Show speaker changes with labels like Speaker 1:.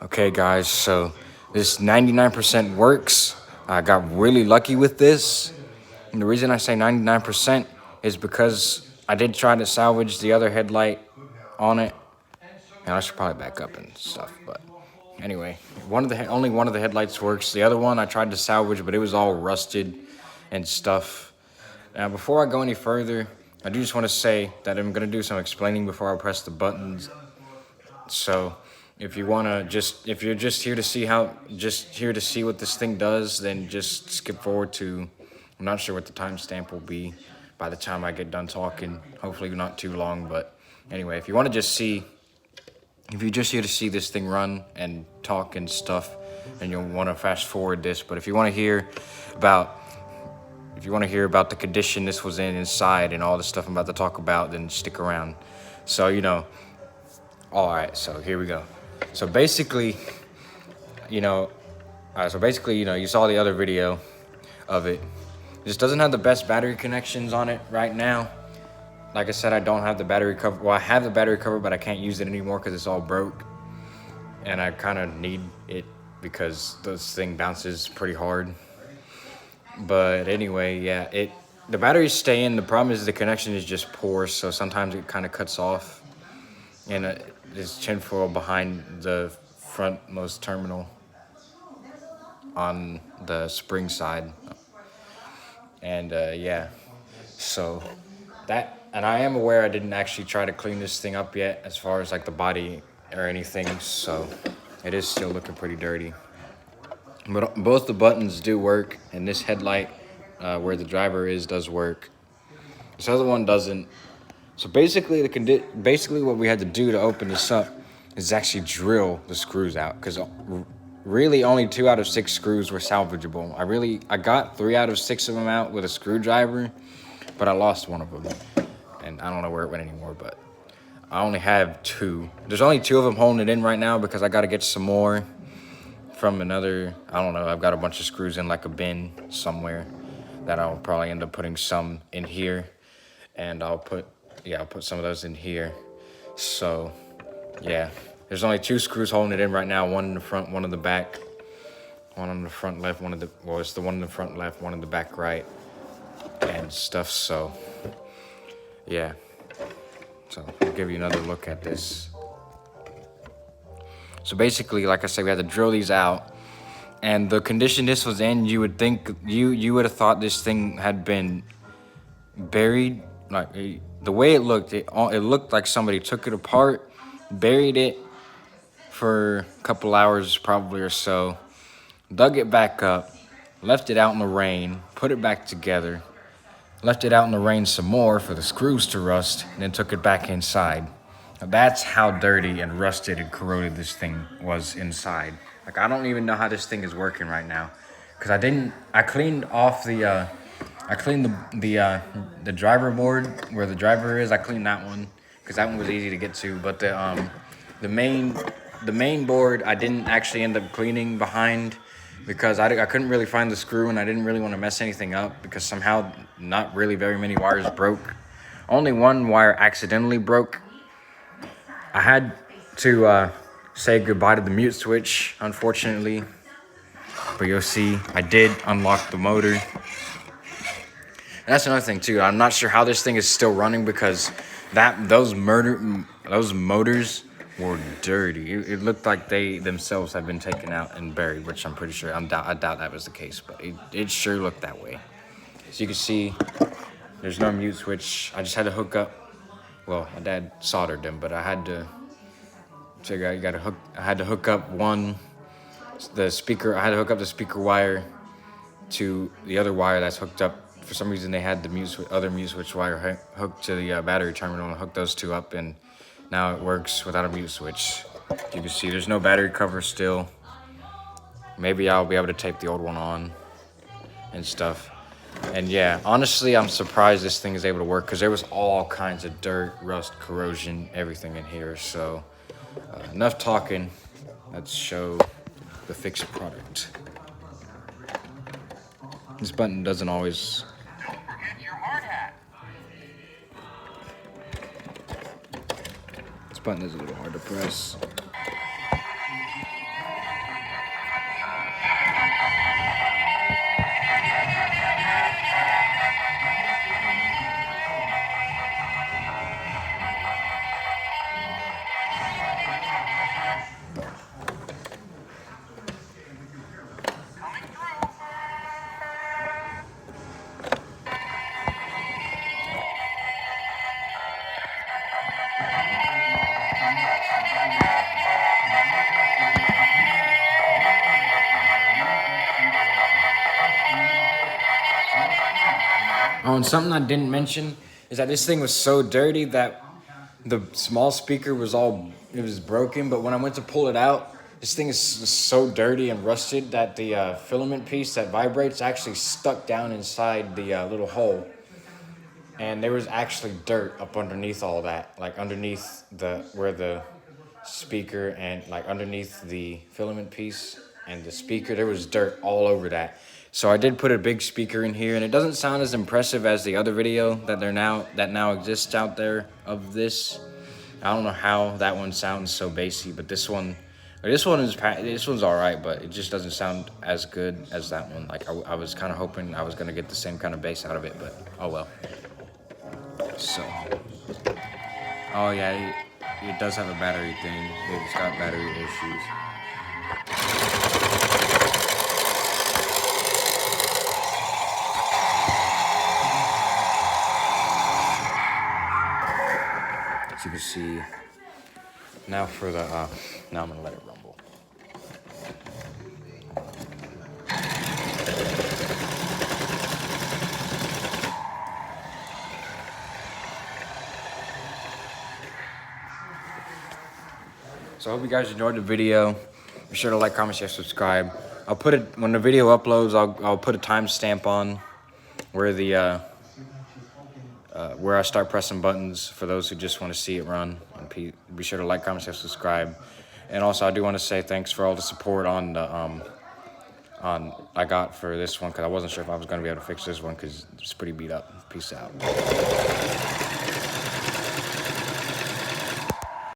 Speaker 1: Okay, guys, so this 99% works. I got really lucky with this. And the reason I say 99% is because I did try to salvage the other headlight on it. And I should probably back up and stuff, but anyway, only one of the headlights works. The other one I tried to salvage, but it was all rusted and stuff. Now, before I go any further, I do just want to say that I'm gonna do some explaining before I press the buttons. So, if you're just here to see what this thing does, then just skip forward to. I'm not sure what the timestamp will be by the time I get done talking. Hopefully, not too long. But anyway, if you're just here to see this thing run and talk and stuff, and you'll want to fast forward this. But if you want to hear about the condition this was in inside and all the stuff I'm about to talk about, then stick around. So, all right, so here we go. So basically, you saw the other video of it. It just doesn't have the best battery connections on it right now. Like I said, I don't have the battery cover. Well, I have the battery cover, but I can't use it anymore because it's all broke. And I kind of need it because this thing bounces pretty hard. But anyway, yeah, the batteries stay in. The problem is the connection is just poor, so sometimes it kind of cuts off. And there's tinfoil behind the frontmost terminal on the spring side. And yeah, so that, and I am aware I didn't actually try to clean this thing up yet as far as like the body or anything, so it is still looking pretty dirty. But both the buttons do work, and this headlight where the driver is does work. This other one doesn't. So basically, basically what we had to do to open this up is actually drill the screws out, because really only 2 out of 6 screws were salvageable. I got 3 out of 6 of them out with a screwdriver, but I lost one of them, and I don't know where it went anymore. But I only have 2. There's only 2 of them holding it in right now because I got to get some more from another. I don't know. I've got a bunch of screws in like a bin somewhere that I'll probably end up putting some in here, and I'll put some of those in here. So, yeah, there's only 2 screws holding it in right now. One in the front, one in the back. One on the front left, it's the one in the front left, one in the back right, and stuff. So, yeah. So I'll give you another look at this. So basically, like I said, we had to drill these out. And the condition this was in, you would think, you would have thought this thing had been buried. Like, the way it looked like somebody took it apart, buried it for a couple hours probably or so, dug it back up, left it out in the rain, put it back together, left it out in the rain some more for the screws to rust, and then took it back inside. Now, that's how dirty and rusted and corroded this thing was inside. Like, I don't even know how this thing is working right now, because I cleaned off the driver board where the driver is. I cleaned that one because that one was easy to get to. But the main board I didn't actually end up cleaning behind because I couldn't really find the screw, and I didn't really want to mess anything up because somehow not really very many wires broke. Only one wire accidentally broke. I had to say goodbye to the mute switch, unfortunately. But you'll see, I did unlock the motor. And that's another thing too. I'm not sure how this thing is still running because those motors were dirty. It looked like they themselves had been taken out and buried, which I'm pretty sure. I doubt that was the case, but it sure looked that way. So you can see, there's no mute switch. I just had to hook up. Well, my dad soldered them, but I had to figure out I had to hook up the speaker. I had to hook up the speaker wire to the other wire that's hooked up. For some reason, they had the other mute switch wire hooked to the battery terminal, and hooked those 2 up, and now it works without a mute switch. You can see there's no battery cover still. Maybe I'll be able to tape the old one on and stuff. And yeah, honestly, I'm surprised this thing is able to work because there was all kinds of dirt, rust, corrosion, everything in here. So enough talking. Let's show the fixed product. This button doesn't always... This button is a little hard to press. Oh, and something I didn't mention is that this thing was so dirty that the small speaker was broken. But when I went to pull it out, this thing is so dirty and rusted that the filament piece that vibrates actually stuck down inside the little hole. And there was actually dirt up underneath all that, like underneath where the speaker and like underneath the filament piece and the speaker, there was dirt all over that. So I did put a big speaker in here, and it doesn't sound as impressive as the other video that now exists out there of this. I don't know how that one sounds so bassy, but this one's all right, but it just doesn't sound as good as that one. Like I was kind of hoping I was gonna get the same kind of bass out of it, but oh well. So, oh yeah, it does have a battery thing. It's got battery issues. As you can see, now for the, now I'm gonna let it rumble. So I hope you guys enjoyed the video. Be sure to like, comment, share, subscribe. I'll put it, when the video uploads, I'll put a timestamp on where the, where I start pressing buttons for those who just want to see it run. And be sure to like, comment, share, subscribe. And also, I do want to say thanks for all the support on the I got for this one, because I wasn't sure if I was going to be able to fix this one because it's pretty beat up. Peace out.